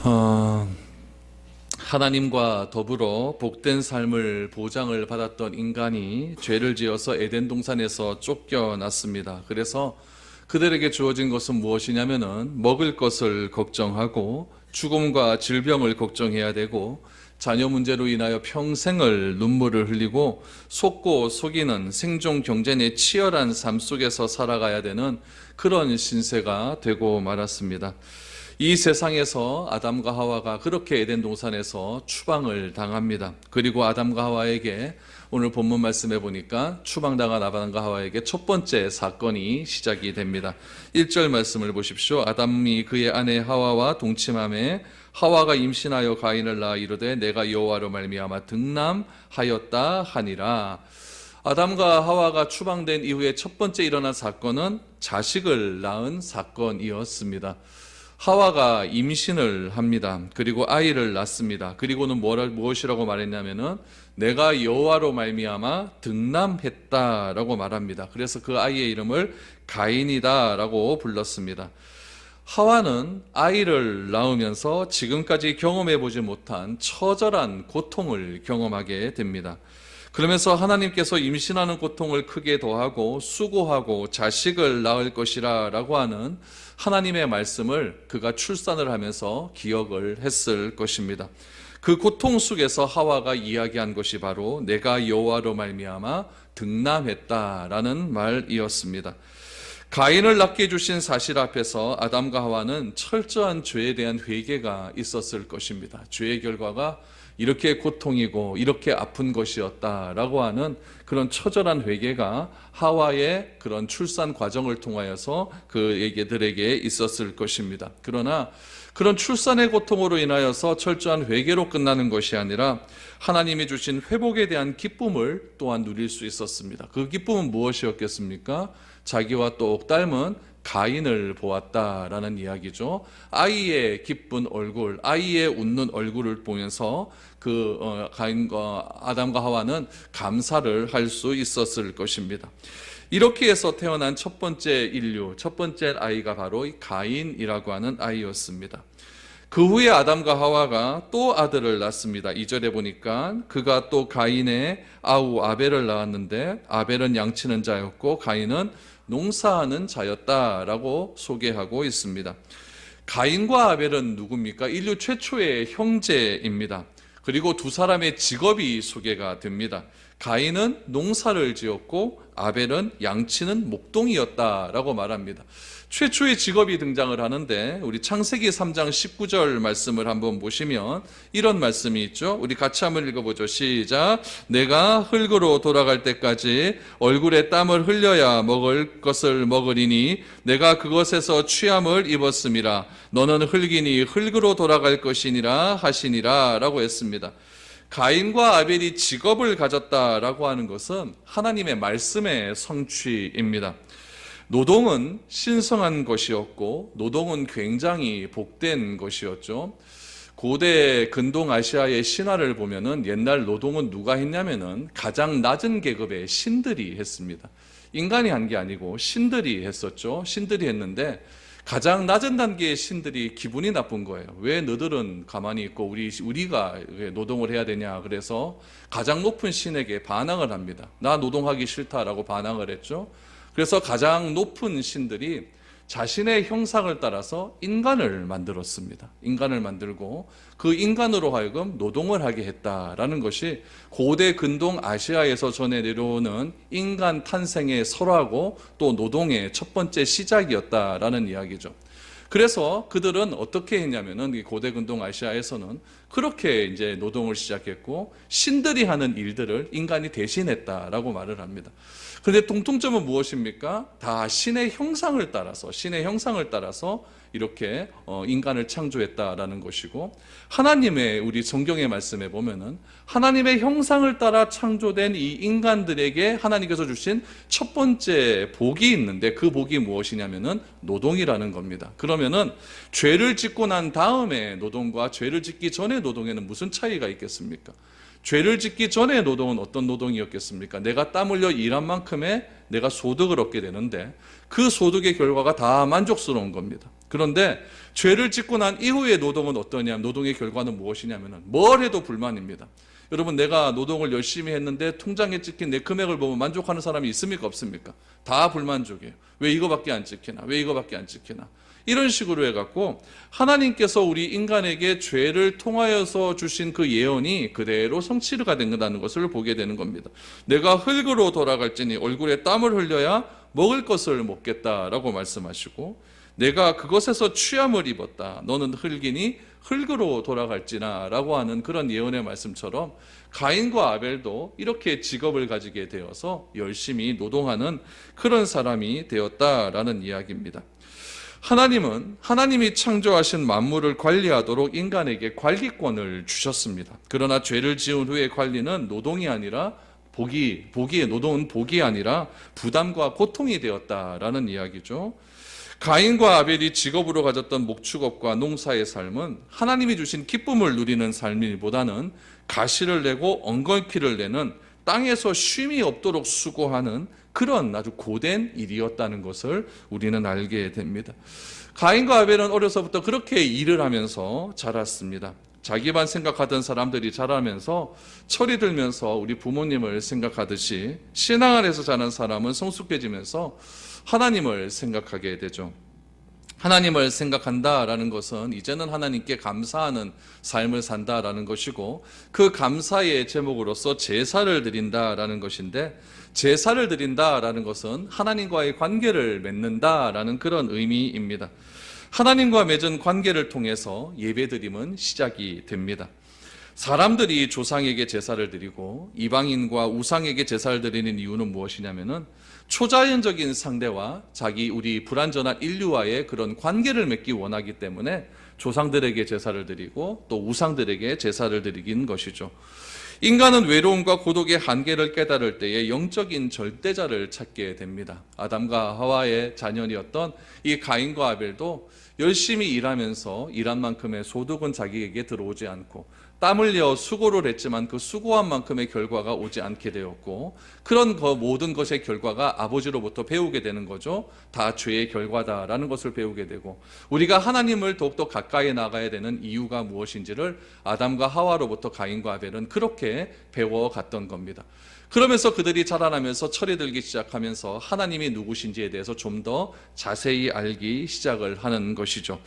어, 하나님과 더불어 복된 삶을 보장을 받았던 인간이 죄를 지어서 에덴 동산에서 쫓겨났습니다. 그래서 그들에게 주어진 것은 무엇이냐면은 먹을 것을 걱정하고 죽음과 질병을 걱정해야 되고 자녀 문제로 인하여 평생을 눈물을 흘리고 속고 속이는 생존 경쟁의 치열한 삶 속에서 살아가야 되는 그런 신세가 되고 말았습니다. 이 세상에서 아담과 하와가 그렇게 에덴 동산에서 추방을 당합니다. 그리고 아담과 하와에게 오늘 본문 말씀해 보니까 추방당한 아담과 하와에게 첫 번째 사건이 시작이 됩니다. 1절 말씀을 보십시오. 아담이 그의 아내 하와와 동침함에 하와가 임신하여 가인을 낳아 이르되 내가 여호와로 말미암아 등남하였다 하니라. 아담과 하와가 추방된 이후에 첫 번째 일어난 사건은 자식을 낳은 사건이었습니다. 하와가 임신을 합니다. 그리고 아이를 낳습니다. 그리고는 무엇이라고 말했냐면은 내가 여호와로 말미암아 등남했다라고 말합니다. 그래서 그 아이의 이름을 가인이다라고 불렀습니다. 하와는 아이를 낳으면서 지금까지 경험해 보지 못한 처절한 고통을 경험하게 됩니다. 그러면서 하나님께서 임신하는 고통을 크게 더하고 수고하고 자식을 낳을 것이라 라고 하는 하나님의 말씀을 그가 출산을 하면서 기억을 했을 것입니다. 그 고통 속에서 하와가 이야기한 것이 바로 내가 여호와로 말미암아 등남했다라는 말이었습니다. 가인을 낳게 해주신 사실 앞에서 아담과 하와는 철저한 죄에 대한 회개가 있었을 것입니다. 죄의 결과가 이렇게 고통이고 이렇게 아픈 것이었다라고 하는 그런 처절한 회개가 하와의 그런 출산 과정을 통하여서 그에게들에게 있었을 것입니다. 그러나 그런 출산의 고통으로 인하여서 철저한 회개로 끝나는 것이 아니라 하나님이 주신 회복에 대한 기쁨을 또한 누릴 수 있었습니다. 그 기쁨은 무엇이었겠습니까? 자기와 똑 닮은 가인을 보았다라는 이야기죠. 아이의 기쁜 얼굴, 아이의 웃는 얼굴을 보면서 가인과 아담과 하와는 감사를 할 수 있었을 것입니다. 이렇게 해서 태어난 첫 번째 인류, 첫 번째 아이가 바로 이 가인이라고 하는 아이였습니다. 그 후에 아담과 하와가 또 아들을 낳습니다. 2절에 보니까 그가 또 가인의 아우 아벨을 낳았는데 아벨은 양치는 자였고 가인은 농사하는 자였다라고 소개하고 있습니다. 가인과 아벨은 누굽니까? 인류 최초의 형제입니다. 그리고 두 사람의 직업이 소개가 됩니다. 가인은 농사를 지었고 아벨은 양치는 목동이었다라고 말합니다. 최초의 직업이 등장을 하는데 우리 창세기 3장 19절 말씀을 한번 보시면 이런 말씀이 있죠. 우리 같이 한번 읽어보죠. 시작. 내가 흙으로 돌아갈 때까지 얼굴에 땀을 흘려야 먹을 것을 먹으리니 내가 그것에서 취함을 입었음이라. 너는 흙이니 흙으로 돌아갈 것이니라 하시니라 라고 했습니다. 가인과 아벨이 직업을 가졌다라고 하는 것은 하나님의 말씀의 성취입니다. 노동은 신성한 것이었고 노동은 굉장히 복된 것이었죠. 고대 근동 아시아의 신화를 보면은 옛날 노동은 누가 했냐면은 가장 낮은 계급의 신들이 했습니다. 인간이 한 게 아니고 신들이 했었죠. 신들이 했는데 가장 낮은 단계의 신들이 기분이 나쁜 거예요. 왜 너들은 가만히 있고 우리가 노동을 해야 되냐. 그래서 가장 높은 신에게 반항을 합니다. 나 노동하기 싫다라고 반항을 했죠. 그래서 가장 높은 신들이 자신의 형상을 따라서 인간을 만들었습니다. 인간을 만들고 그 인간으로 하여금 노동을 하게 했다라는 것이 고대 근동 아시아에서 전해 내려오는 인간 탄생의 설화고 또 노동의 첫 번째 시작이었다라는 이야기죠. 그래서 그들은 어떻게 했냐면은 고대 근동 아시아에서는 그렇게 이제 노동을 시작했고 신들이 하는 일들을 인간이 대신했다라고 말을 합니다. 그런데 공통점은 무엇입니까? 다 신의 형상을 따라서 이렇게 인간을 창조했다라는 것이고 하나님의 우리 성경의 말씀에 보면은 하나님의 형상을 따라 창조된 이 인간들에게 하나님께서 주신 첫 번째 복이 있는데 그 복이 무엇이냐면은 노동이라는 겁니다. 그러면은 죄를 짓고 난 다음에 노동과 죄를 짓기 전에 노동에는 무슨 차이가 있겠습니까? 죄를 짓기 전에 노동은 어떤 노동이었겠습니까? 내가 땀 흘려 일한 만큼의 내가 소득을 얻게 되는데 그 소득의 결과가 다 만족스러운 겁니다. 그런데 죄를 짓고 난 이후의 노동은 어떠냐? 노동의 결과는 무엇이냐면은 뭘 해도 불만입니다. 여러분, 내가 노동을 열심히 했는데 통장에 찍힌 내 금액을 보면 만족하는 사람이 있습니까? 없습니까? 다 불만족이에요. 왜 이거밖에 안 찍히나? 왜 이거밖에 안 찍히나? 이런 식으로 해갖고 하나님께서 우리 인간에게 죄를 통하여서 주신 그 예언이 그대로 성취가 된다는 것을 보게 되는 겁니다. 내가 흙으로 돌아갈지니 얼굴에 땀을 흘려야 먹을 것을 먹겠다라고 말씀하시고, 내가 그것에서 취함을 입었다. 너는 흙이니 흙으로 돌아갈지나 라고 하는 그런 예언의 말씀처럼 가인과 아벨도 이렇게 직업을 가지게 되어서 열심히 노동하는 그런 사람이 되었다라는 이야기입니다. 하나님은 하나님이 창조하신 만물을 관리하도록 인간에게 관리권을 주셨습니다. 그러나 죄를 지은 후의 관리는 노동이 아니라 노동은 복이 아니라 부담과 고통이 되었다라는 이야기죠. 가인과 아벨이 직업으로 가졌던 목축업과 농사의 삶은 하나님이 주신 기쁨을 누리는 삶이보다는 가시를 내고 엉겅퀴를 내는 땅에서 쉼이 없도록 수고하는 그런 아주 고된 일이었다는 것을 우리는 알게 됩니다. 가인과 아벨은 어려서부터 그렇게 일을 하면서 자랐습니다. 자기만 생각하던 사람들이 자라면서 철이 들면서 우리 부모님을 생각하듯이 신앙 안에서 자란 사람은 성숙해지면서 하나님을 생각하게 되죠. 하나님을 생각한다라는 것은 이제는 하나님께 감사하는 삶을 산다라는 것이고, 그 감사의 제목으로서 제사를 드린다라는 것인데, 제사를 드린다라는 것은 하나님과의 관계를 맺는다라는 그런 의미입니다. 하나님과 맺은 관계를 통해서 예배드림은 시작이 됩니다. 사람들이 조상에게 제사를 드리고 이방인과 우상에게 제사를 드리는 이유는 무엇이냐면은 초자연적인 상대와 우리 불완전한 인류와의 그런 관계를 맺기 원하기 때문에 조상들에게 제사를 드리고 또 우상들에게 제사를 드리긴 것이죠. 인간은 외로움과 고독의 한계를 깨달을 때에 영적인 절대자를 찾게 됩니다. 아담과 하와의 자녀이었던 이 가인과 아벨도 열심히 일하면서 일한 만큼의 소득은 자기에게 들어오지 않고, 땀 흘려 수고를 했지만 그 수고한 만큼의 결과가 오지 않게 되었고, 그런 모든 것의 결과가 아버지로부터 배우게 되는 거죠. 다 죄의 결과다라는 것을 배우게 되고, 우리가 하나님을 더욱더 가까이 나가야 되는 이유가 무엇인지를 아담과 하와로부터 가인과 아벨은 그렇게 배워갔던 겁니다. 그러면서 그들이 자라나면서 철이 들기 시작하면서 하나님이 누구신지에 대해서 좀 더 자세히 알기 시작을 하는 것이죠.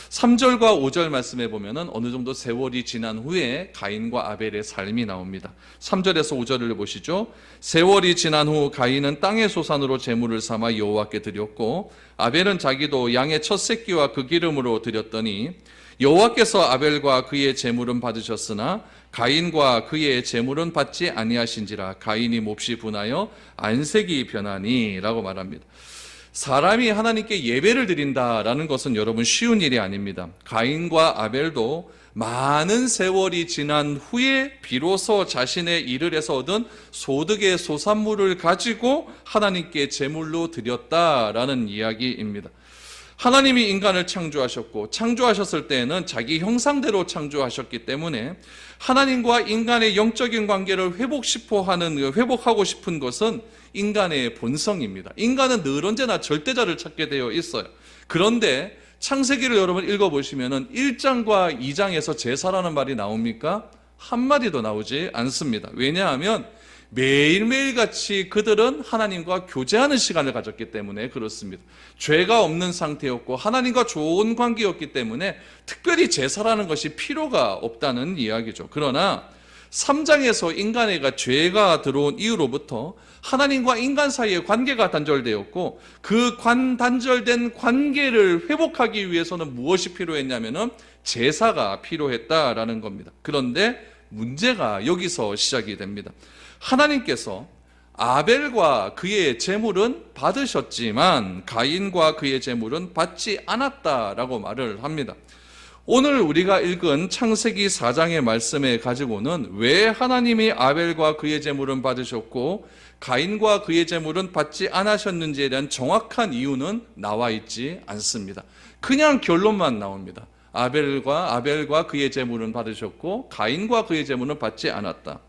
3절과 5절 말씀에 보면은 어느 정도 세월이 지난 후에 가인과 아벨의 삶이 나옵니다. 3절에서 5절을 보시죠. 세월이 지난 후 가인은 땅의 소산으로 제물을 삼아 여호와께 드렸고, 아벨은 자기도 양의 첫 새끼와 그 기름으로 드렸더니 여호와께서 아벨과 그의 제물은 받으셨으나 가인과 그의 제물은 받지 아니하신지라. 가인이 몹시 분하여 안색이 변하니 라고 말합니다. 사람이 하나님께 예배를 드린다라는 것은 여러분 쉬운 일이 아닙니다. 가인과 아벨도 많은 세월이 지난 후에 비로소 자신의 일을 해서 얻은 소득의 소산물을 가지고 하나님께 제물로 드렸다라는 이야기입니다. 하나님이 인간을 창조하셨고, 창조하셨을 때에는 자기 형상대로 창조하셨기 때문에 하나님과 인간의 영적인 관계를 회복하고 싶은 것은 인간의 본성입니다. 인간은 늘 언제나 절대자를 찾게 되어 있어요. 그런데 창세기를 여러분 읽어보시면 1장과 2장에서 제사라는 말이 나옵니까? 한마디도 나오지 않습니다. 왜냐하면 매일매일 같이 그들은 하나님과 교제하는 시간을 가졌기 때문에 그렇습니다. 죄가 없는 상태였고 하나님과 좋은 관계였기 때문에 특별히 제사라는 것이 필요가 없다는 이야기죠. 그러나 3장에서 인간에게 죄가 들어온 이후로부터 하나님과 인간 사이의 관계가 단절되었고, 그 단절된 관계를 회복하기 위해서는 무엇이 필요했냐면은 제사가 필요했다라는 겁니다. 그런데 문제가 여기서 시작이 됩니다. 하나님께서 아벨과 그의 제물은 받으셨지만 가인과 그의 제물은 받지 않았다라고 말을 합니다. 오늘 우리가 읽은 창세기 4장의 말씀에 가지고는 왜 하나님이 아벨과 그의 제물은 받으셨고 가인과 그의 제물은 받지 않으셨는지에 대한 정확한 이유는 나와 있지 않습니다. 그냥 결론만 나옵니다. 아벨과 그의 제물은 받으셨고 가인과 그의 제물은 받지 않았다.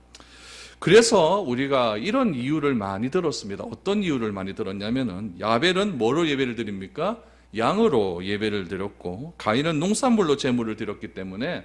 그래서 우리가 이런 이유를 많이 들었습니다. 어떤 이유를 많이 들었냐면은 아벨은 뭐로 예배를 드립니까? 양으로 예배를 드렸고 가인은 농산물로 제물을 드렸기 때문에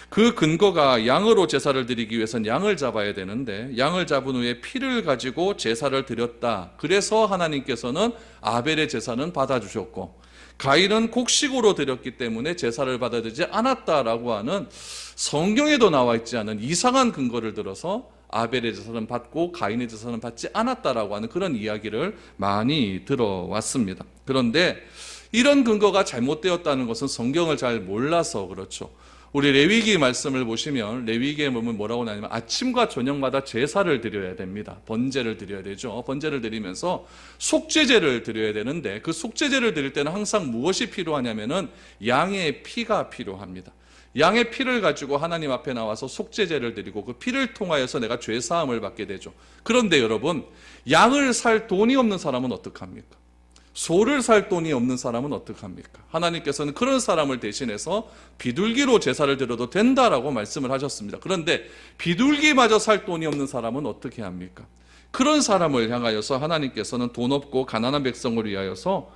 그 근거가 양으로 제사를 드리기 위해서는 양을 잡아야 되는데 양을 잡은 후에 피를 가지고 제사를 드렸다. 그래서 하나님께서는 아벨의 제사는 받아주셨고 가인은 곡식으로 드렸기 때문에 제사를 받아들이지 않았다라고 하는 성경에도 나와 있지 않은 이상한 근거를 들어서 아벨의 제사는 받고 가인의 제사는 받지 않았다라고 하는 그런 이야기를 많이 들어왔습니다. 그런데 이런 근거가 잘못되었다는 것은 성경을 잘 몰라서 그렇죠. 우리 레위기 말씀을 보시면 레위기에 보면 뭐라고 나냐면 아침과 저녁마다 제사를 드려야 됩니다. 번제를 드려야 되죠. 번제를 드리면서 속죄제를 드려야 되는데 그 속죄제를 드릴 때는 항상 무엇이 필요하냐면은 양의 피가 필요합니다. 양의 피를 가지고 하나님 앞에 나와서 속죄제를 드리고 그 피를 통하여서 내가 죄 사함을 받게 되죠. 그런데 여러분, 양을 살 돈이 없는 사람은 어떡합니까? 소를 살 돈이 없는 사람은 어떡합니까? 하나님께서는 그런 사람을 대신해서 비둘기로 제사를 드려도 된다라고 말씀을 하셨습니다. 그런데 비둘기마저 살 돈이 없는 사람은 어떻게 합니까? 그런 사람을 향하여서 하나님께서는 돈 없고 가난한 백성을 위하여서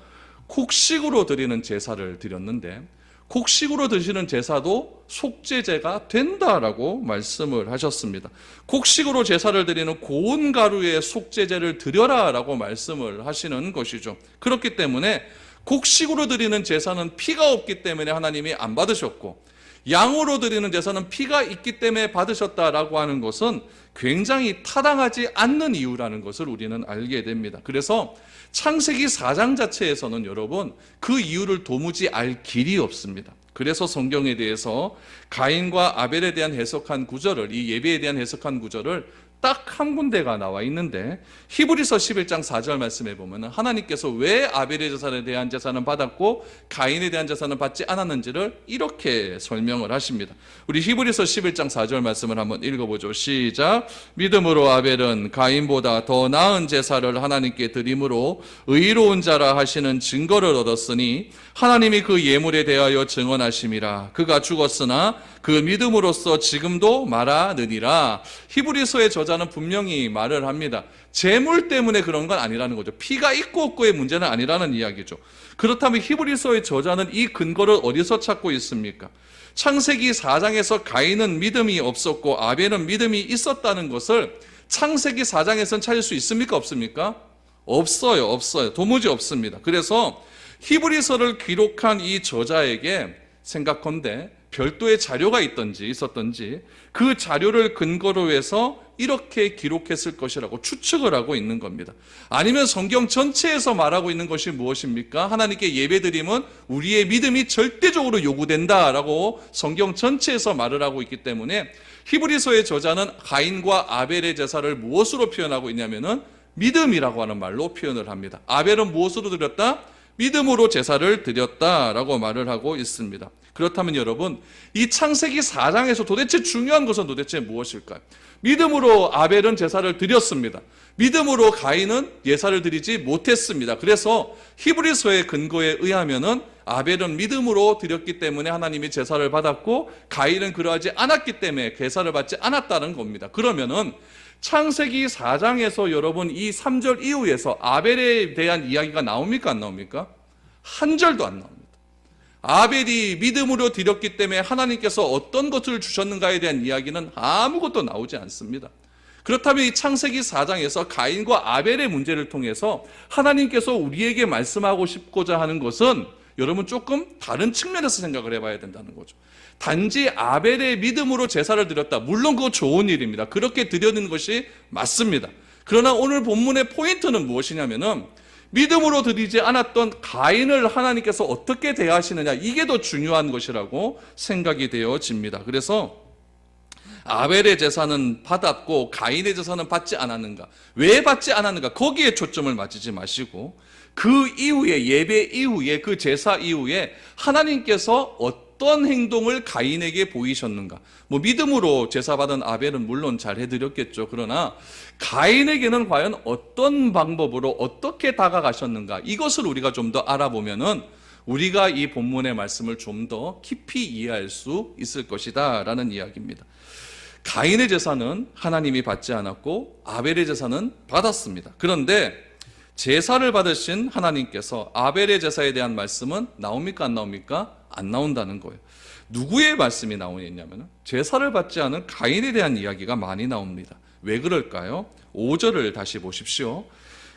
곡식으로 드리는 제사를 드렸는데 곡식으로 드시는 제사도 속죄제가 된다라고 말씀을 하셨습니다. 곡식으로 제사를 드리는 고운 가루의 속죄제를 드려라라고 말씀을 하시는 것이죠. 그렇기 때문에 곡식으로 드리는 제사는 피가 없기 때문에 하나님이 안 받으셨고 양으로 드리는 제사는 피가 있기 때문에 받으셨다라고 하는 것은 굉장히 타당하지 않는 이유라는 것을 우리는 알게 됩니다. 그래서 창세기 4장 자체에서는 여러분 그 이유를 도무지 알 길이 없습니다. 그래서 성경에 대해서 가인과 아벨에 대한 해석한 구절을, 이 예배에 대한 해석한 구절을 딱 한 군데가 나와 있는데 히브리서 11장 4절 말씀에 보면 하나님께서 왜 아벨의 제사에 대한 제사는 받았고 가인에 대한 제사는 받지 않았는지를 이렇게 설명을 하십니다. 우리 히브리서 11장 4절 말씀을 한번 읽어보죠. 시작. 믿음으로 아벨은 가인보다 더 나은 제사를 하나님께 드림으로 의로운 자라 하시는 증거를 얻었으니 하나님이 그 예물에 대하여 증언하심이라. 그가 죽었으나 그 믿음으로써 지금도 말하느니라. 히브리서의 저자는 분명히 말을 합니다. 재물 때문에 그런 건 아니라는 거죠. 피가 있고 없고의 문제는 아니라는 이야기죠. 그렇다면 히브리서의 저자는 이 근거를 어디서 찾고 있습니까? 창세기 4장에서 가인은 믿음이 없었고 아벨은 믿음이 있었다는 것을 창세기 4장에서는 찾을 수 있습니까? 없습니까? 없어요. 도무지 없습니다. 그래서 히브리서를 기록한 이 저자에게 생각컨대 별도의 자료가 있었던지 그 자료를 근거로 해서 이렇게 기록했을 것이라고 추측을 하고 있는 겁니다. 아니면 성경 전체에서 말하고 있는 것이 무엇입니까? 하나님께 예배드림은 우리의 믿음이 절대적으로 요구된다라고 성경 전체에서 말을 하고 있기 때문에 히브리서의 저자는 가인과 아벨의 제사를 무엇으로 표현하고 있냐면은 믿음이라고 하는 말로 표현을 합니다. 아벨은 무엇으로 드렸다? 믿음으로 제사를 드렸다라고 말을 하고 있습니다. 그렇다면 여러분, 이 창세기 4장에서 도대체 중요한 것은 도대체 무엇일까요? 믿음으로 아벨은 제사를 드렸습니다. 믿음으로 가인은 예사를 드리지 못했습니다. 그래서 히브리서의 근거에 의하면은 아벨은 믿음으로 드렸기 때문에 하나님이 제사를 받았고 가인은 그러하지 않았기 때문에 제사를 받지 않았다는 겁니다. 그러면은 창세기 4장에서 여러분 이 3절 이후에서 아벨에 대한 이야기가 나옵니까? 안 나옵니까? 한 절도 안 나옵니다. 아벨이 믿음으로 드렸기 때문에 하나님께서 어떤 것을 주셨는가에 대한 이야기는 아무것도 나오지 않습니다. 그렇다면 이 창세기 4장에서 가인과 아벨의 문제를 통해서 하나님께서 우리에게 말씀하고 싶고자 하는 것은 여러분 조금 다른 측면에서 생각을 해봐야 된다는 거죠. 단지 아벨의 믿음으로 제사를 드렸다. 물론 그거 좋은 일입니다. 그렇게 드리는 것이 맞습니다. 그러나 오늘 본문의 포인트는 무엇이냐면은 믿음으로 드리지 않았던 가인을 하나님께서 어떻게 대하시느냐, 이게 더 중요한 것이라고 생각이 되어집니다. 그래서 아벨의 제사는 받았고 가인의 제사는 받지 않았는가, 왜 받지 않았는가, 거기에 초점을 맞추지 마시고 그 이후에, 예배 이후에, 그 제사 이후에 하나님께서 어떤 행동을 가인에게 보이셨는가. 믿음으로 제사 받은 아벨은 물론 잘 해드렸겠죠. 그러나 가인에게는 과연 어떤 방법으로 어떻게 다가가셨는가, 이것을 우리가 좀 더 알아보면은 우리가 이 본문의 말씀을 좀 더 깊이 이해할 수 있을 것이다 라는 이야기입니다. 가인의 제사는 하나님이 받지 않았고 아벨의 제사는 받았습니다. 그런데 제사를 받으신 하나님께서 아벨의 제사에 대한 말씀은 나옵니까 안 나옵니까? 안 나온다는 거예요. 누구의 말씀이 나오냐면 제사를 받지 않은 가인에 대한 이야기가 많이 나옵니다. 왜 그럴까요? 5절을 다시 보십시오.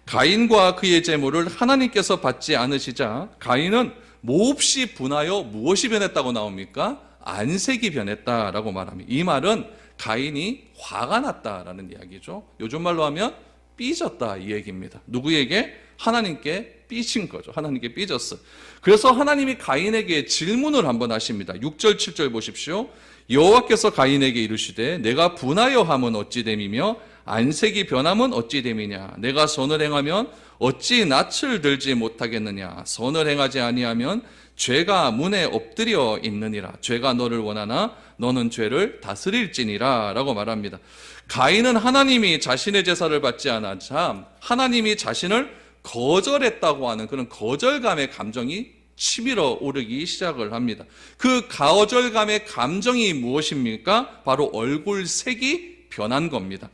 가인과 그의 제물을 하나님께서 받지 않으시자 가인은 몹시 분하여 무엇이 변했다고 나옵니까? 안색이 변했다라고 말합니다. 이 말은 가인이 화가 났다라는 이야기죠. 요즘 말로 하면 삐졌다 이 얘기입니다. 누구에게? 하나님께 삐진 거죠. 하나님께 삐졌어요. 그래서 하나님이 가인에게 질문을 한번 하십니다. 6절 7절 보십시오. 여호와께서 가인에게 이르시되 내가 분하여 함은 어찌 됨이며 안색이 변함은 어찌 됨이냐. 내가 선을 행하면 어찌 낯을 들지 못하겠느냐. 선을 행하지 아니하면 죄가 문에 엎드려 있느니라. 죄가 너를 원하나 너는 죄를 다스릴지니라 라고 말합니다. 가인은 하나님이 자신의 제사를 받지 않자 하나님이 자신을 거절했다고 하는 그런 거절감의 감정이 치밀어 오르기 시작을 합니다. 그 거절감의 감정이 무엇입니까? 바로 얼굴색이 변한 겁니다.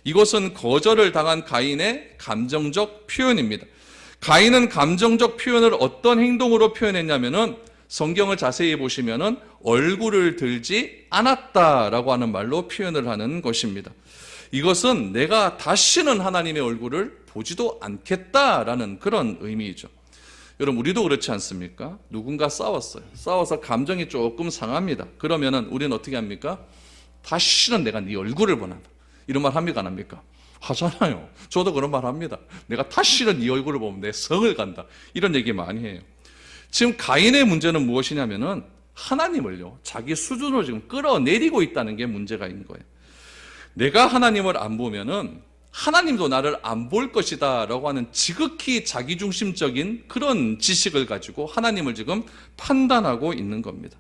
이것은 거절을 당한 가인의 감정적 표현입니다. 가인은 감정적 표현을 어떤 행동으로 표현했냐면은 성경을 자세히 보시면은 얼굴을 들지 않았다라고 하는 말로 표현을 하는 것입니다. 이것은 내가 다시는 하나님의 얼굴을 보지도 않겠다라는 그런 의미이죠. 여러분 우리도 그렇지 않습니까? 누군가 싸웠어요. 싸워서 감정이 조금 상합니다. 그러면은 우리는 어떻게 합니까? 다시는 내가 네 얼굴을 보나 이런 말 합니까 안 합니까? 하잖아요. 저도 그런 말 합니다. 내가 다시는 네 얼굴을 보면 내 성을 간다. 이런 얘기 많이 해요. 지금 가인의 문제는 무엇이냐면은 하나님을요 자기 수준으로 지금 끌어내리고 있다는 게 문제가 있는 거예요. 내가 하나님을 안 보면은 하나님도 나를 안 볼 것이다 라고 하는 지극히 자기중심적인 그런 지식을 가지고 하나님을 지금 판단하고 있는 겁니다.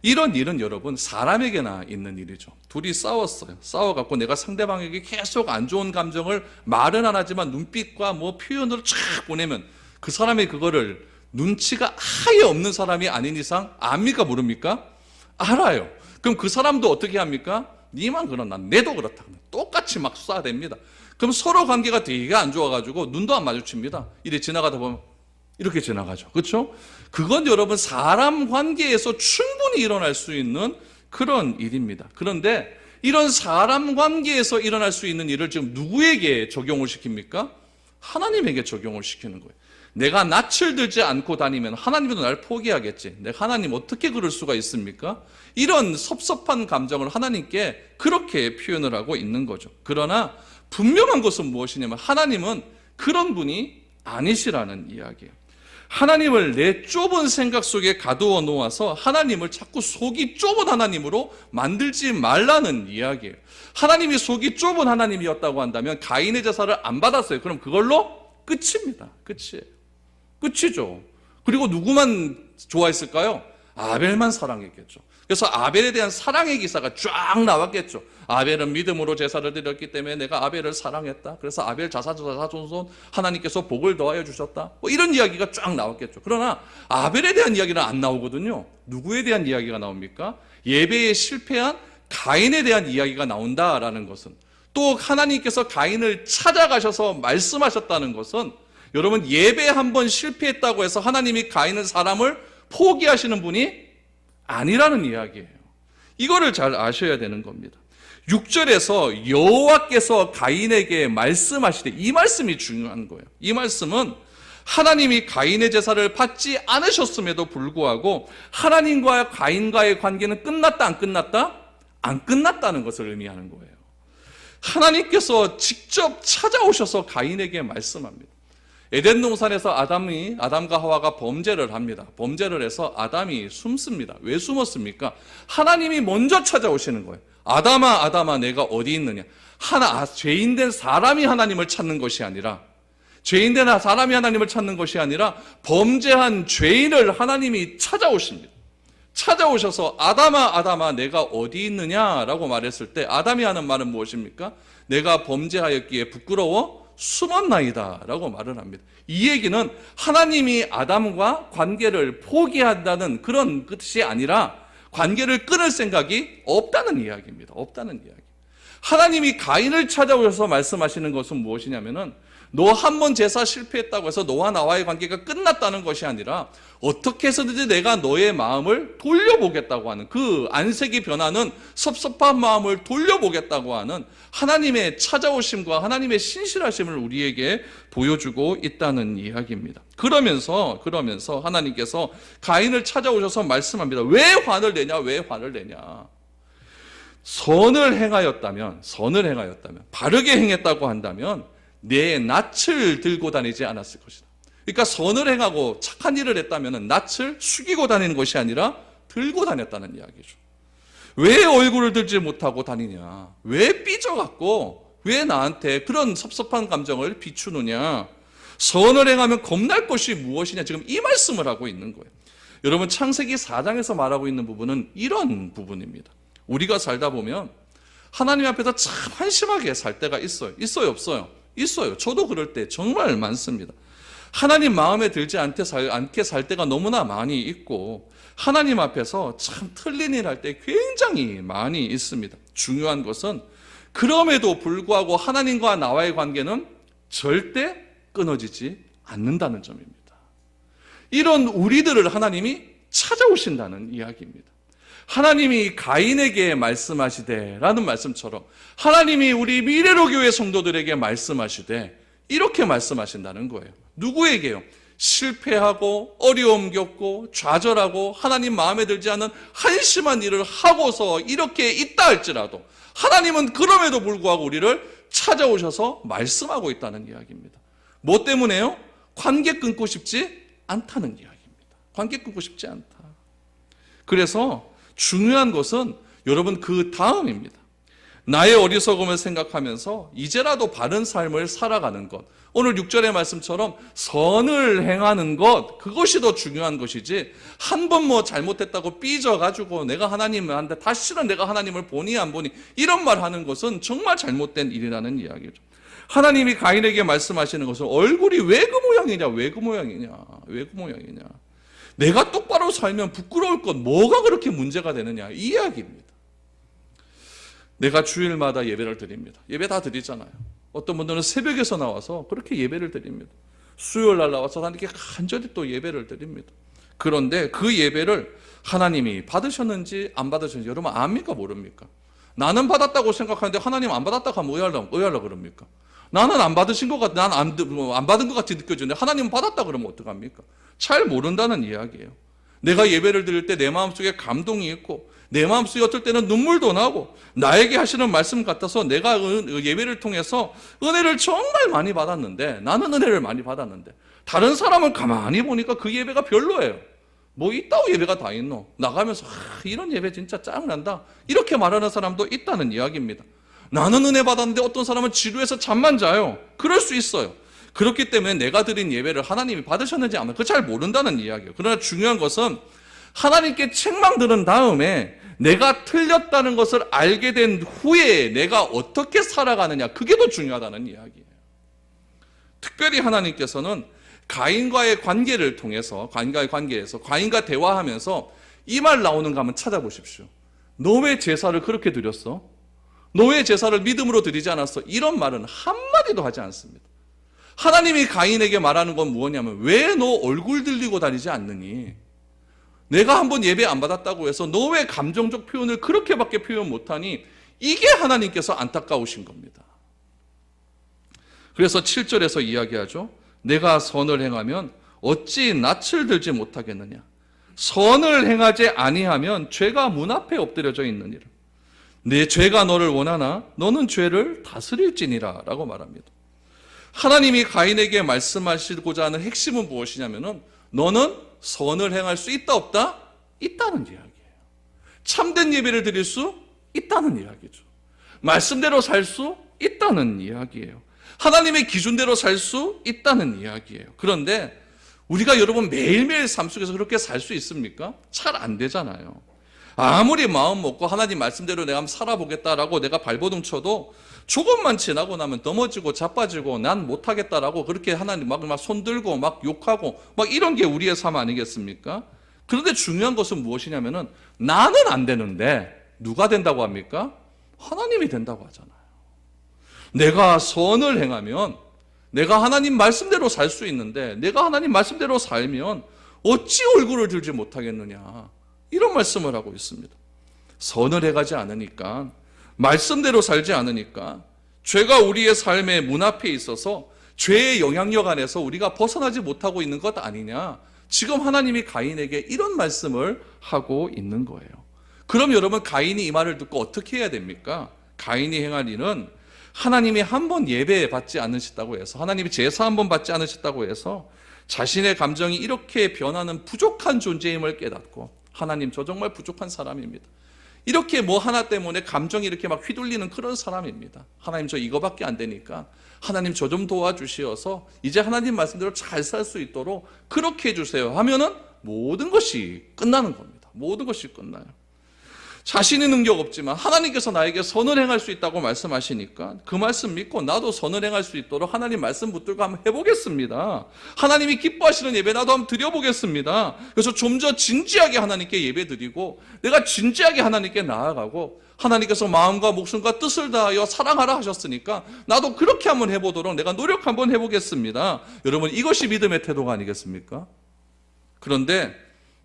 이런 일은 여러분 사람에게나 있는 일이죠. 둘이 싸웠어요. 싸워갖고 내가 상대방에게 계속 안 좋은 감정을 말은 안 하지만 눈빛과 뭐 표현으로 쫙 보내면 그 사람이 그거를 눈치가 아예 없는 사람이 아닌 이상 압니까 모릅니까? 알아요. 그럼 그 사람도 어떻게 합니까? 니만 그렇나 내도 그렇다. 똑같이 막 쏴댑니다. 그럼 서로 관계가 되게 안 좋아가지고 눈도 안 마주칩니다. 이래 지나가다 보면 이렇게 지나가죠. 그렇죠? 그건 여러분 사람 관계에서 충분히 일어날 수 있는 그런 일입니다. 그런데 이런 사람 관계에서 일어날 수 있는 일을 지금 누구에게 적용을 시킵니까? 하나님에게 적용을 시키는 거예요. 내가 낯을 들지 않고 다니면 하나님도 날 포기하겠지. 내가 하나님 어떻게 그럴 수가 있습니까? 이런 섭섭한 감정을 하나님께 그렇게 표현을 하고 있는 거죠. 그러나 분명한 것은 무엇이냐면 하나님은 그런 분이 아니시라는 이야기예요. 하나님을 내 좁은 생각 속에 가두어 놓아서 하나님을 자꾸 속이 좁은 하나님으로 만들지 말라는 이야기예요. 하나님이 속이 좁은 하나님이었다고 한다면 가인의 제사를 안 받았어요. 그럼 그걸로 끝입니다. 끝이에요. 끝이죠. 그리고 누구만 좋아했을까요? 아벨만 사랑했겠죠. 그래서 아벨에 대한 사랑의 기사가 쫙 나왔겠죠. 아벨은 믿음으로 제사를 드렸기 때문에 내가 아벨을 사랑했다. 그래서 아벨 자손 하나님께서 복을 더하여 주셨다. 뭐 이런 이야기가 쫙 나왔겠죠. 그러나 아벨에 대한 이야기는 안 나오거든요. 누구에 대한 이야기가 나옵니까? 예배에 실패한 가인에 대한 이야기가 나온다라는 것은, 또 하나님께서 가인을 찾아가셔서 말씀하셨다는 것은, 여러분 예배에 한번 실패했다고 해서 하나님이 가인은 사람을 포기하시는 분이 아니라는 이야기예요. 이거를 잘 아셔야 되는 겁니다. 6절에서 여호와께서 가인에게 말씀하시되, 이 말씀이 중요한 거예요. 이 말씀은 하나님이 가인의 제사를 받지 않으셨음에도 불구하고 하나님과 가인과의 관계는 끝났다 안 끝났다? 안 끝났다는 것을 의미하는 거예요. 하나님께서 직접 찾아오셔서 가인에게 말씀합니다. 에덴 동산에서 아담과 하와가 범죄를 합니다. 범죄를 해서 아담이 숨습니다. 왜 숨었습니까? 하나님이 먼저 찾아오시는 거예요. 아담아 내가 어디 있느냐. 죄인된 사람이 하나님을 찾는 것이 아니라, 죄인된 사람이 하나님을 찾는 것이 아니라 범죄한 죄인을 하나님이 찾아오십니다. 찾아오셔서 아담아 내가 어디 있느냐라고 말했을 때 아담이 하는 말은 무엇입니까? 내가 범죄하였기에 부끄러워 숨었나이다 라고 말을 합니다. 이 얘기는 하나님이 아담과 관계를 포기한다는 그런 뜻이 아니라 관계를 끊을 생각이 없다는 이야기입니다. 없다는 이야기. 하나님이 가인을 찾아오셔서 말씀하시는 것은 무엇이냐면은, 너 한 번 제사 실패했다고 해서 너와 나와의 관계가 끝났다는 것이 아니라 어떻게 해서든지 내가 너의 마음을 돌려보겠다고 하는, 그 안색이 변하는 섭섭한 마음을 돌려보겠다고 하는 하나님의 찾아오심과 하나님의 신실하심을 우리에게 보여주고 있다는 이야기입니다. 그러면서 하나님께서 가인을 찾아오셔서 말씀합니다. 왜 화를 내냐? 왜 화를 내냐? 선을 행하였다면, 바르게 행했다고 한다면 내 낯을 들고 다니지 않았을 것이다. 그러니까 선을 행하고 착한 일을 했다면 낯을 숙이고 다니는 것이 아니라 들고 다녔다는 이야기죠. 왜 얼굴을 들지 못하고 다니냐? 왜 삐져갖고 왜 나한테 그런 섭섭한 감정을 비추느냐? 선을 행하면 겁날 것이 무엇이냐? 지금 이 말씀을 하고 있는 거예요. 여러분, 창세기 4장에서 말하고 있는 부분은 이런 부분입니다. 우리가 살다 보면 하나님 앞에서 참 한심하게 살 때가 있어요. 있어요, 없어요? 있어요. 저도 그럴 때 정말 많습니다. 하나님 마음에 들지 않게 살 때가 너무나 많이 있고, 하나님 앞에서 참 틀린 일 할 때 굉장히 많이 있습니다. 중요한 것은 그럼에도 불구하고 하나님과 나와의 관계는 절대 끊어지지 않는다는 점입니다. 이런 우리들을 하나님이 찾아오신다는 이야기입니다. 하나님이 가인에게 말씀하시되 라는 말씀처럼 하나님이 우리 미래로 교회 성도들에게 말씀하시되 이렇게 말씀하신다는 거예요. 누구에게요? 실패하고 어려움 겪고 좌절하고 하나님 마음에 들지 않는 한심한 일을 하고서 이렇게 있다 할지라도 하나님은 그럼에도 불구하고 우리를 찾아오셔서 말씀하고 있다는 이야기입니다. 뭐 때문에요? 관계 끊고 싶지 않다는 이야기입니다. 관계 끊고 싶지 않다. 그래서 중요한 것은 여러분 그 다음입니다. 나의 어리석음을 생각하면서 이제라도 바른 삶을 살아가는 것. 오늘 6절의 말씀처럼 선을 행하는 것, 그것이 더 중요한 것이지 한 번 뭐 잘못했다고 삐져가지고 내가 하나님한테 다시는 내가 하나님을 보니 안 보니 이런 말 하는 것은 정말 잘못된 일이라는 이야기죠. 하나님이 가인에게 말씀하시는 것은 얼굴이 왜 그 모양이냐, 왜 그 모양이냐. 내가 똑바로 살면 부끄러울 것 뭐가 그렇게 문제가 되느냐, 이 이야기입니다. 내가 주일마다 예배를 드립니다. 예배 다 드리잖아요. 어떤 분들은 새벽에서 나와서 그렇게 예배를 드립니다. 수요일 날 나와서 하나님께 간절히 또 예배를 드립니다. 그런데 그 예배를 하나님이 받으셨는지 안 받으셨는지 여러분 압니까, 모릅니까? 나는 받았다고 생각하는데 하나님 안 받았다고 하면 의하려고 그럽니까? 나는 안 받으신 것 같, 안 받은 것 같이 느껴지는데 하나님은 받았다 그러면 어떡합니까? 잘 모른다는 이야기예요. 내가 예배를 드릴 때 내 마음속에 감동이 있고 내 마음속에 어떨 때는 눈물도 나고 나에게 하시는 말씀 같아서 내가 예배를 통해서 은혜를 정말 많이 받았는데, 나는 은혜를 많이 받았는데 다른 사람을 가만히 보니까 그 예배가 별로예요. 뭐 있다고 예배가 다 있노? 나가면서 이런 예배 진짜 짜증난다 이렇게 말하는 사람도 있다는 이야기입니다. 나는 은혜 받았는데 어떤 사람은 지루해서 잠만 자요. 그럴 수 있어요. 그렇기 때문에 내가 드린 예배를 하나님이 받으셨는지 안 그거 잘 모른다는 이야기예요. 그러나 중요한 것은 하나님께 책망 들은 다음에 내가 틀렸다는 것을 알게 된 후에 내가 어떻게 살아가느냐, 그게 더 중요하다는 이야기예요. 특별히 하나님께서는 가인과의 관계를 통해서, 가인과 대화하면서 이 말 나오는가 한번 찾아보십시오. 너 왜 제사를 그렇게 드렸어? 너 왜 제사를 믿음으로 드리지 않았어? 이런 말은 한마디도 하지 않습니다. 하나님이 가인에게 말하는 건 무엇이냐면 왜 너 얼굴 들리고 다니지 않느니? 내가 한번 예배 안 받았다고 해서 너 왜 감정적 표현을 그렇게밖에 표현 못하니? 이게 하나님께서 안타까우신 겁니다. 그래서 7절에서 이야기하죠. 내가 선을 행하면 어찌 낯을 들지 못하겠느냐? 선을 행하지 아니하면 죄가 문 앞에 엎드려져 있느니라. 내 죄가 너를 원하나 너는 죄를 다스릴지니라 라고 말합니다. 하나님이 가인에게 말씀하시고자 하는 핵심은 무엇이냐면은 너는 선을 행할 수 있다 없다? 있다는 이야기예요. 참된 예배를 드릴 수 있다는 이야기죠. 말씀대로 살 수 있다는 이야기예요. 하나님의 기준대로 살 수 있다는 이야기예요. 그런데 우리가 여러분 매일매일 삶 속에서 그렇게 살 수 있습니까? 잘 안 되잖아요. 아무리 마음 먹고 하나님 말씀대로 내가 한번 살아보겠다라고 내가 발버둥 쳐도 조금만 지나고 나면 넘어지고 자빠지고 난 못하겠다라고 그렇게 하나님 막 손들고 막 욕하고 막 이런 게 우리의 삶 아니겠습니까? 그런데 중요한 것은 무엇이냐면은 나는 안 되는데 누가 된다고 합니까? 하나님이 된다고 하잖아요. 내가 선을 행하면 내가 하나님 말씀대로 살 수 있는데 내가 하나님 말씀대로 살면 어찌 얼굴을 들지 못하겠느냐, 이런 말씀을 하고 있습니다. 선을 행하지 않으니까, 말씀대로 살지 않으니까, 죄가 우리의 삶의 문 앞에 있어서 죄의 영향력 안에서 우리가 벗어나지 못하고 있는 것 아니냐, 지금 하나님이 가인에게 이런 말씀을 하고 있는 거예요. 그럼 여러분, 가인이 이 말을 듣고 어떻게 해야 됩니까? 가인이 행할 일은 하나님이 한 번 예배 받지 않으셨다고 해서, 하나님이 제사 한 번 받지 않으셨다고 해서 자신의 감정이 이렇게 변하는 부족한 존재임을 깨닫고, 하나님, 저 정말 부족한 사람입니다, 이렇게 뭐 하나 때문에 감정이 이렇게 막 휘둘리는 그런 사람입니다, 하나님 저 이거밖에 안 되니까 하나님 저 좀 도와주시어서 이제 하나님 말씀대로 잘 살 수 있도록 그렇게 해주세요 하면은 모든 것이 끝나는 겁니다. 모든 것이 끝나요. 자신의 능력 없지만 하나님께서 나에게 선을 행할 수 있다고 말씀하시니까 그 말씀 믿고 나도 선을 행할 수 있도록 하나님 말씀 붙들고 한번 해보겠습니다. 하나님이 기뻐하시는 예배 나도 한번 드려보겠습니다. 그래서 좀 더 진지하게 하나님께 예배 드리고, 내가 진지하게 하나님께 나아가고, 하나님께서 마음과 목숨과 뜻을 다하여 사랑하라 하셨으니까 나도 그렇게 한번 해보도록 내가 노력 한번 해보겠습니다. 여러분, 이것이 믿음의 태도가 아니겠습니까? 그런데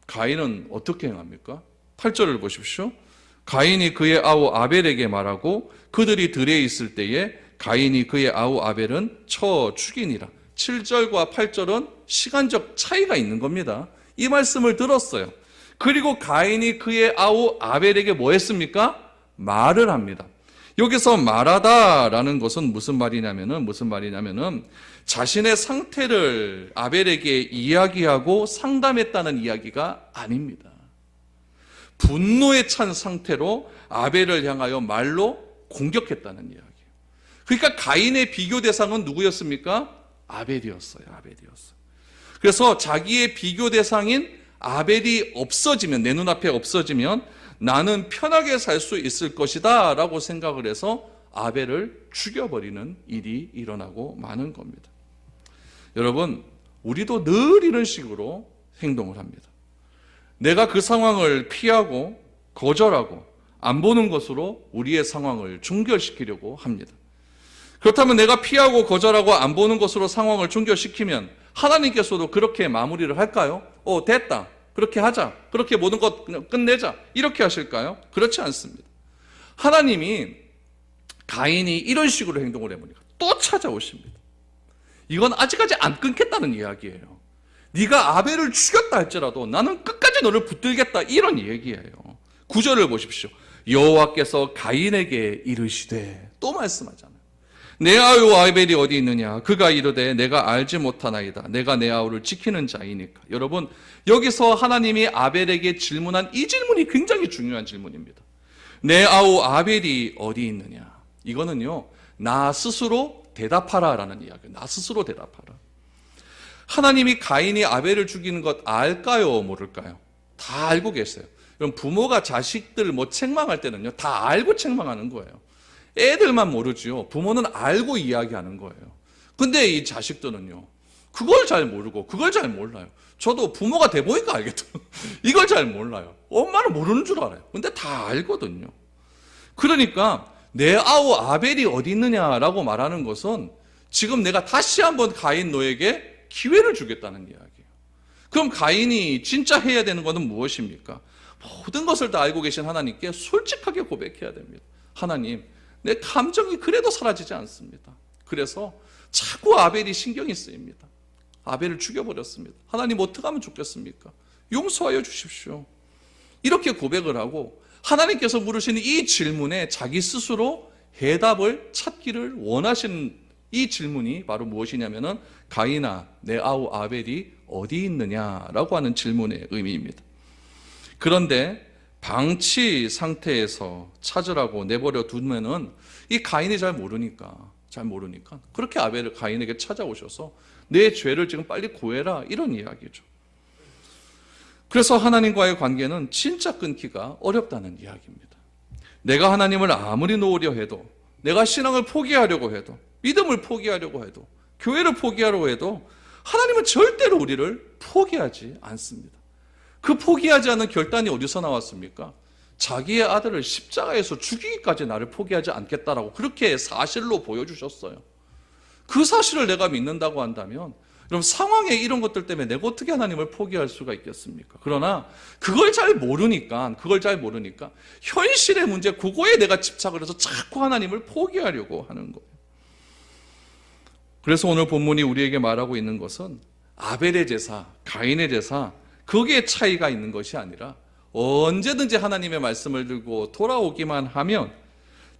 가인은 어떻게 행합니까? 8절을 보십시오. 가인이 그의 아우 아벨에게 말하고 그들이 들에 있을 때에 가인이 그의 아우 아벨은 쳐 죽이니라. 7절과 8절은 시간적 차이가 있는 겁니다. 이 말씀을 들었어요. 그리고 가인이 그의 아우 아벨에게 뭐 했습니까? 말을 합니다. 여기서 말하다라는 것은 무슨 말이냐면은 자신의 상태를 아벨에게 이야기하고 상담했다는 이야기가 아닙니다. 분노에 찬 상태로 아벨을 향하여 말로 공격했다는 이야기예요. 그러니까 가인의 비교 대상은 누구였습니까? 아벨이었어요. 그래서 자기의 비교 대상인 아벨이 없어지면, 내 눈앞에 없어지면 나는 편하게 살 수 있을 것이다 라고 생각을 해서 아벨을 죽여버리는 일이 일어나고 마는 겁니다. 여러분, 우리도 늘 이런 식으로 행동을 합니다. 내가 그 상황을 피하고 거절하고 안 보는 것으로 우리의 상황을 종결시키려고 합니다. 그렇다면 내가 피하고 거절하고 안 보는 것으로 상황을 종결시키면 하나님께서도 그렇게 마무리를 할까요? 됐다, 그렇게 하자, 그렇게 모든 것 그냥 끝내자, 이렇게 하실까요? 그렇지 않습니다. 하나님이 가인이 이런 식으로 행동을 해보니까 또 찾아오십니다. 이건 아직까지 안 끊겠다는 이야기예요. 네가 아벨을 죽였다 할지라도 나는 끝까지 너를 붙들겠다, 이런 얘기예요. 9절을 보십시오. 여호와께서 가인에게 이르시되, 또 말씀하잖아요. 내 아우 아벨이 어디 있느냐? 그가 이르되 내가 알지 못하나이다. 내가 내 아우를 지키는 자이니까. 여러분, 여기서 하나님이 아벨에게 질문한 이 질문이 굉장히 중요한 질문입니다. 내 아우 아벨이 어디 있느냐? 이거는요, 나 스스로 대답하라라는 이야기예요. 나 스스로 대답하라. 하나님이 가인이 아벨을 죽이는 것 알까요? 모를까요? 다 알고 계세요. 그럼 부모가 자식들 책망할 때는요, 다 알고 책망하는 거예요. 애들만 모르지요. 부모는 알고 이야기하는 거예요. 근데 이 자식들은요, 그걸 잘 모르고 그걸 잘 몰라요. 저도 부모가 돼 보니까 알겠더라고요. 이걸 잘 몰라요. 엄마는 모르는 줄 알아요. 근데 다 알거든요. 그러니까 내 아우 아벨이 어디 있느냐라고 말하는 것은 지금 내가 다시 한번 가인 너에게 기회를 주겠다는 이야기예요. 그럼 가인이 진짜 해야 되는 것은 무엇입니까? 모든 것을 다 알고 계신 하나님께 솔직하게 고백해야 됩니다. 하나님, 내 감정이 그래도 사라지지 않습니다. 그래서 자꾸 아벨이 신경이 쓰입니다. 아벨을 죽여버렸습니다. 하나님, 어떻게 하면 좋겠습니까? 용서하여 주십시오. 이렇게 고백을 하고 하나님께서 물으시는 이 질문에 자기 스스로 해답을 찾기를 원하시는 이 질문이 바로 무엇이냐면은 가인아, 내 아우 아벨이 어디 있느냐라고 하는 질문의 의미입니다. 그런데 방치 상태에서 찾으라고 내버려 두면은 이 가인이 잘 모르니까 그렇게 아벨을 가인에게 찾아오셔서 내 죄를 지금 빨리 고해라, 이런 이야기죠. 그래서 하나님과의 관계는 진짜 끊기가 어렵다는 이야기입니다. 내가 하나님을 아무리 놓으려 해도, 내가 신앙을 포기하려고 해도, 믿음을 포기하려고 해도, 교회를 포기하려고 해도 하나님은 절대로 우리를 포기하지 않습니다. 그 포기하지 않는 결단이 어디서 나왔습니까? 자기의 아들을 십자가에서 죽이기까지 나를 포기하지 않겠다라고 그렇게 사실로 보여주셨어요. 그 사실을 내가 믿는다고 한다면 그럼 상황에 이런 것들 때문에 내가 어떻게 하나님을 포기할 수가 있겠습니까? 그러나 그걸 잘 모르니까 현실의 문제 그거에 내가 집착을 해서 자꾸 하나님을 포기하려고 하는 거예요. 그래서 오늘 본문이 우리에게 말하고 있는 것은 아벨의 제사, 가인의 제사, 거기에 차이가 있는 것이 아니라 언제든지 하나님의 말씀을 들고 돌아오기만 하면,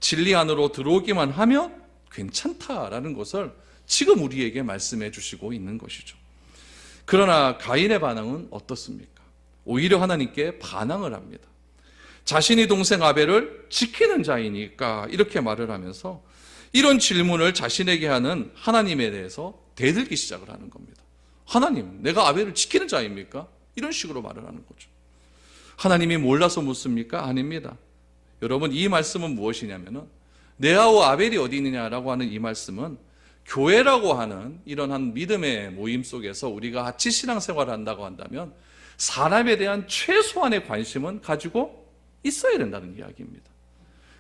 진리 안으로 들어오기만 하면 괜찮다라는 것을 지금 우리에게 말씀해 주시고 있는 것이죠. 그러나 가인의 반응은 어떻습니까? 오히려 하나님께 반항을 합니다. 자신이 동생 아벨을 지키는 자이니까 이렇게 말을 하면서 이런 질문을 자신에게 하는 하나님에 대해서 대들기 시작을 하는 겁니다. 하나님, 내가 아벨을 지키는 자입니까? 이런 식으로 말을 하는 거죠. 하나님이 몰라서 묻습니까? 아닙니다. 여러분, 이 말씀은 무엇이냐면은 내 아우 아벨이 어디 있느냐라고 하는 이 말씀은 교회라고 하는 이런 한 믿음의 모임 속에서 우리가 같이 신앙생활을 한다고 한다면 사람에 대한 최소한의 관심은 가지고 있어야 된다는 이야기입니다.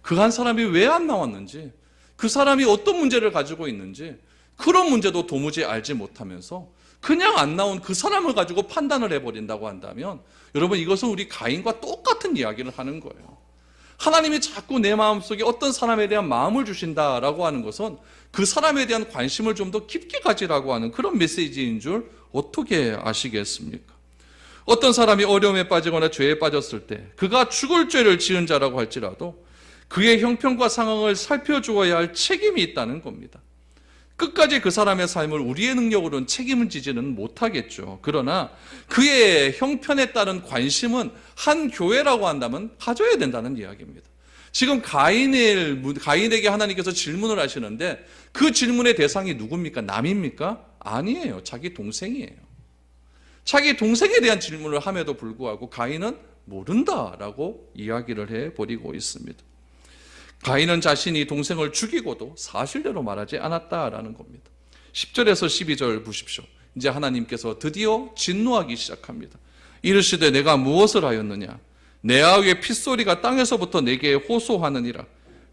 그 한 사람이 왜 안 나왔는지, 그 사람이 어떤 문제를 가지고 있는지, 그런 문제도 도무지 알지 못하면서 그냥 안 나온 그 사람을 가지고 판단을 해버린다고 한다면 여러분, 이것은 우리 가인과 똑같은 이야기를 하는 거예요. 하나님이 자꾸 내 마음속에 어떤 사람에 대한 마음을 주신다라고 하는 것은 그 사람에 대한 관심을 좀 더 깊게 가지라고 하는 그런 메시지인 줄 어떻게 아시겠습니까? 어떤 사람이 어려움에 빠지거나 죄에 빠졌을 때 그가 죽을 죄를 지은 자라고 할지라도 그의 형편과 상황을 살펴주어야 할 책임이 있다는 겁니다. 끝까지 그 사람의 삶을 우리의 능력으로는 책임을 지지는 못하겠죠. 그러나 그의 형편에 따른 관심은 한 교회라고 한다면 가져야 된다는 이야기입니다. 지금 가인에게 하나님께서 질문을 하시는데 그 질문의 대상이 누굽니까? 남입니까? 아니에요. 자기 동생이에요. 자기 동생에 대한 질문을 함에도 불구하고 가인은 모른다라고 이야기를 해버리고 있습니다. 가인은 자신이 동생을 죽이고도 사실대로 말하지 않았다라는 겁니다. 10절에서 12절 보십시오. 이제 하나님께서 드디어 진노하기 시작합니다. 이르시되 내가 무엇을 하였느냐? 내 아우의 핏소리가 땅에서부터 내게 호소하느니라.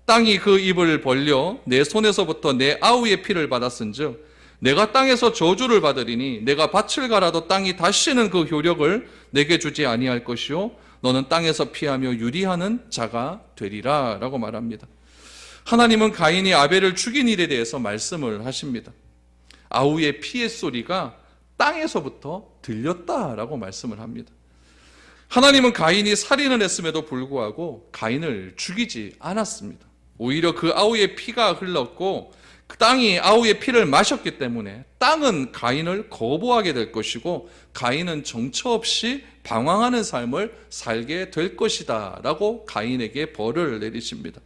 땅이 그 입을 벌려 내 손에서부터 내 아우의 피를 받았은즉 내가 땅에서 저주를 받으리니 내가 밭을 갈아도 땅이 다시는 그 효력을 내게 주지 아니할 것이요 너는 땅에서 피하며 유리하는 자가 되리라 라고 말합니다. 하나님은 가인이 아벨을 죽인 일에 대해서 말씀을 하십니다. 아우의 피의 소리가 땅에서부터 들렸다라고 말씀을 합니다. 하나님은 가인이 살인을 했음에도 불구하고 가인을 죽이지 않았습니다. 오히려 그 아우의 피가 흘렀고 그 땅이 아우의 피를 마셨기 때문에 땅은 가인을 거부하게 될 것이고 가인은 정처 없이 방황하는 삶을 살게 될 것이다 라고 가인에게 벌을 내리십니다.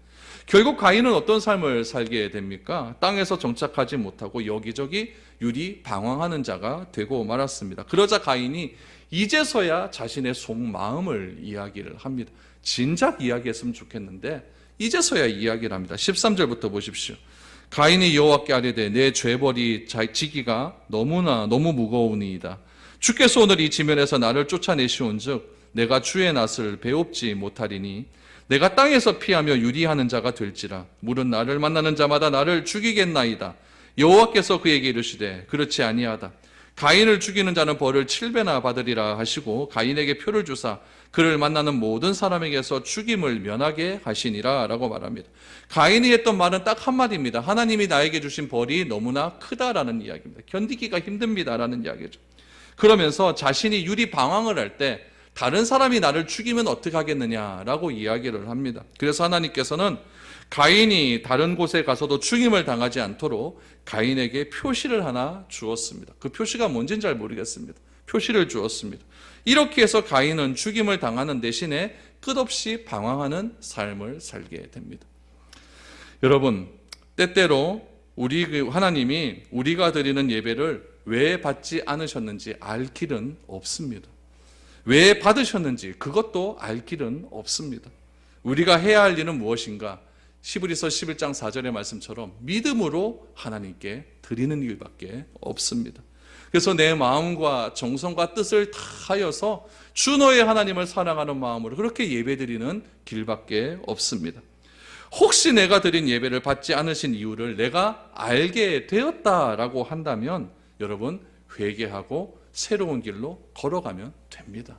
결국 가인은 어떤 삶을 살게 됩니까? 땅에서 정착하지 못하고 여기저기 유리 방황하는 자가 되고 말았습니다. 그러자 가인이 이제서야 자신의 속마음을 이야기를 합니다. 진작 이야기했으면 좋겠는데 이제서야 이야기를 합니다. 13절부터 보십시오. 가인이 여호와께 아뢰되 내 죄벌이 지기가 너무 무거우니이다. 주께서 오늘 이 지면에서 나를 쫓아내시온즉 내가 주의 낯을 배웁지 못하리니 내가 땅에서 피하며 유리하는 자가 될지라. 물은 나를 만나는 자마다 나를 죽이겠나이다. 여호와께서 그에게 이르시되 그렇지 아니하다. 가인을 죽이는 자는 벌을 7배나 받으리라 하시고 가인에게 표를 주사 그를 만나는 모든 사람에게서 죽임을 면하게 하시니라 라고 말합니다. 가인이 했던 말은 딱 한마디입니다. 하나님이 나에게 주신 벌이 너무나 크다라는 이야기입니다. 견디기가 힘듭니다라는 이야기죠. 그러면서 자신이 유리 방황을 할 때 다른 사람이 나를 죽이면 어떻게 하겠느냐라고 이야기를 합니다. 그래서 하나님께서는 가인이 다른 곳에 가서도 죽임을 당하지 않도록 가인에게 표시를 하나 주었습니다. 그 표시가 뭔지는 잘 모르겠습니다. 표시를 주었습니다. 이렇게 해서 가인은 죽임을 당하는 대신에 끝없이 방황하는 삶을 살게 됩니다. 여러분, 때때로 하나님이 우리가 드리는 예배를 왜 받지 않으셨는지 알 길은 없습니다. 왜 받으셨는지 그것도 알 길은 없습니다. 우리가 해야 할 일은 무엇인가? 히브리서 11장 4절의 말씀처럼 믿음으로 하나님께 드리는 일밖에 없습니다. 그래서 내 마음과 정성과 뜻을 다하여서 주 너의 하나님을 사랑하는 마음으로 그렇게 예배드리는 길밖에 없습니다. 혹시 내가 드린 예배를 받지 않으신 이유를 내가 알게 되었다라고 한다면 여러분 회개하고 새로운 길로 걸어가면 됩니다.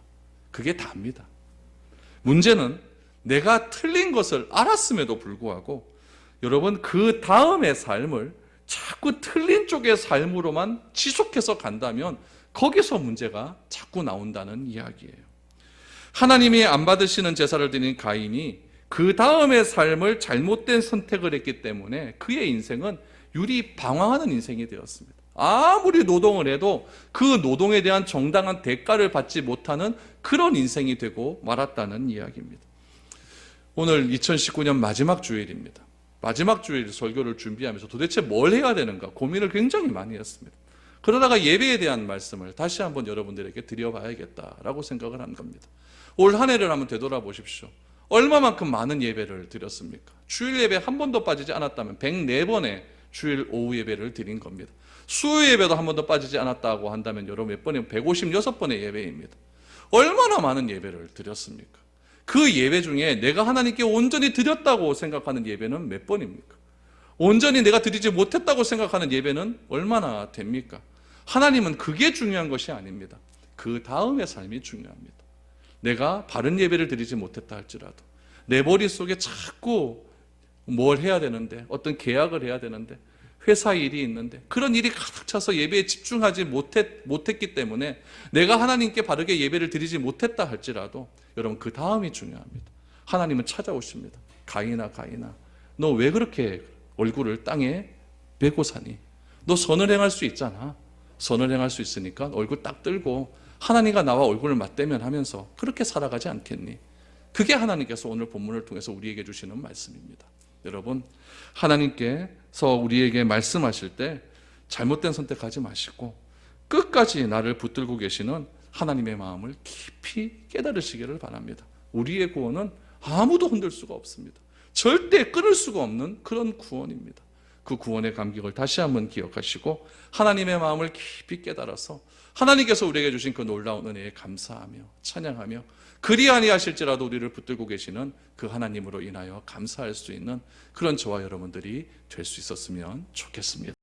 그게 다입니다. 문제는 내가 틀린 것을 알았음에도 불구하고 여러분 그 다음의 삶을 자꾸 틀린 쪽의 삶으로만 지속해서 간다면 거기서 문제가 자꾸 나온다는 이야기예요. 하나님이 안 받으시는 제사를 드린 가인이 그 다음의 삶을 잘못된 선택을 했기 때문에 그의 인생은 유리 방황하는 인생이 되었습니다. 아무리 노동을 해도 그 노동에 대한 정당한 대가를 받지 못하는 그런 인생이 되고 말았다는 이야기입니다. 오늘 2019년 마지막 주일입니다. 마지막 주일 설교를 준비하면서 도대체 뭘 해야 되는가 고민을 굉장히 많이 했습니다. 그러다가 예배에 대한 말씀을 다시 한번 여러분들에게 드려봐야겠다라고 생각을 한 겁니다. 올 한 해를 한번 되돌아보십시오. 얼마만큼 많은 예배를 드렸습니까? 주일 예배 한 번도 빠지지 않았다면 104번의 주일 오후 예배를 드린 겁니다. 수요 예배도 한 번도 빠지지 않았다고 한다면 여러분 몇 번이면 156번의 예배입니다. 얼마나 많은 예배를 드렸습니까? 그 예배 중에 내가 하나님께 온전히 드렸다고 생각하는 예배는 몇 번입니까? 온전히 내가 드리지 못했다고 생각하는 예배는 얼마나 됩니까? 하나님은 그게 중요한 것이 아닙니다. 그 다음의 삶이 중요합니다. 내가 바른 예배를 드리지 못했다 할지라도 내 머릿속에 자꾸 뭘 해야 되는데 어떤 계약을 해야 되는데 회사 일이 있는데 그런 일이 가득 차서 예배에 집중하지 못했기 때문에 내가 하나님께 바르게 예배를 드리지 못했다 할지라도 여러분 그 다음이 중요합니다. 하나님은 찾아오십니다. 가인아 너 왜 그렇게 얼굴을 땅에 메고 사니? 너 선을 행할 수 있잖아. 선을 행할 수 있으니까 얼굴 딱 들고 하나님과 나와 얼굴을 맞대면 하면서 그렇게 살아가지 않겠니? 그게 하나님께서 오늘 본문을 통해서 우리에게 주시는 말씀입니다. 여러분 하나님께서 우리에게 말씀하실 때 잘못된 선택하지 마시고 끝까지 나를 붙들고 계시는 하나님의 마음을 깊이 깨달으시기를 바랍니다. 우리의 구원은 아무도 흔들 수가 없습니다. 절대 끊을 수가 없는 그런 구원입니다. 그 구원의 감격을 다시 한번 기억하시고 하나님의 마음을 깊이 깨달아서 하나님께서 우리에게 주신 그 놀라운 은혜에 감사하며 찬양하며 그리 아니하실지라도 우리를 붙들고 계시는 그 하나님으로 인하여 감사할 수 있는 그런 저와 여러분들이 될 수 있었으면 좋겠습니다.